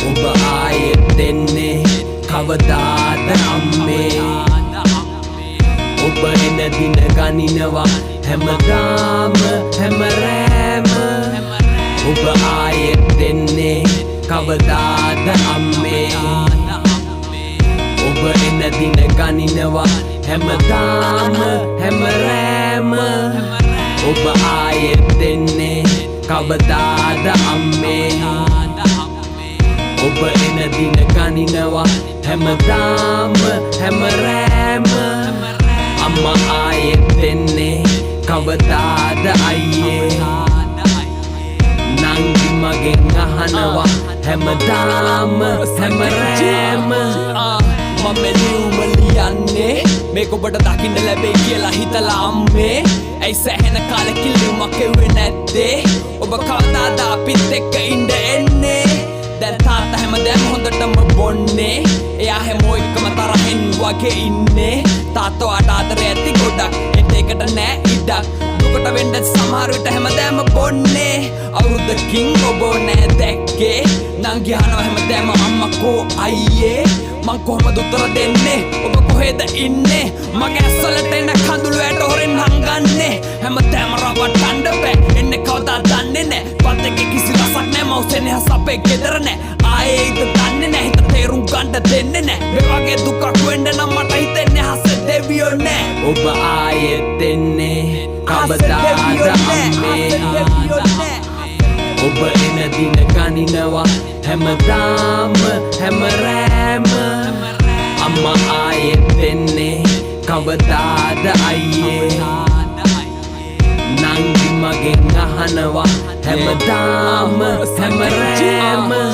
ඔබ ආයෙත් දෙන්නේ කවදාද අම්මේ ඔබ එන දින ගනිනවා හැමදාම හැමරෑම ඔබ ආයෙත් දෙන්නේ කවදාද අම්මේ ඔබ එන දින ගනිනවා හැමදාම හැමරෑම ඔබ ආයෙත් දෙන්නේ කවදාද අම්මේ ඔබ එන දින ගනිනවා හැමදාම හැමරෑම අම්මා ආයෙත් දෙන්නේ කවදාද අයියේ නංගි මගෙන් අහනවා හැමදාම හැමරෑම මම ලියුම ලියන්නේ මේක ඔබට දකින්න ලැබෙයි කියලා හිතලා අම්මේ ඇයි සැහෙන කාලෙකින් ලියුමක් එව්වේ නැත්තේ ඔබ කවදාද අපිත් එක්ක ඉන්න එන්නේ දැන් තාත්තා හැමදාම හොඳටම බොන්නේ එයා හැමෝ එක්කම තරහෙන් වගේ ඉන්නේ තාත්තට ආදරේ ඇති ගොඩක් ඒකට නෑ ඉඩක් දුකට වෙන්න සමහර විට හැමදාම බොන්නේ අවුරුද්දකින් ඔබ නෑ දැක්කේ නංගි අහනවා හැමදාම අම්මා කෝ අයියේ මං කොහමද උත්තර දෙන්නේ ඔබ කොහෙද ඉන්නේ මගේ ඇස්වලට එන කඳුළු ඇට හොරෙන් හංගන්නේ හැමදාම රවට්ටන්න බෑ එන්නේ කවදා දන්නේ නෑ පත් එකේ කිසි රසක් නෑ මව්සෙනේ හස් අපේ ගෙදර නෑ ආයේ ඉත දන්නේ නෑ හිත තේරුම් ගන්න දෙන්නේ නෑ මේ වගේ දුකක් වෙන්න නම් මට හිතෙන්නේ හස් දෙවියෝ නෑ ඔබ ආයෙත් දෙන්නේ කවදාද අම්මේ ඔබ එන දින ගනිනවා හැමදාම හැමරෑම අම්මා ආයෙත් දෙන්නේ කවදාද අයියේ නංගි මගෙන් අහනවා හැමදාම හැමරෑම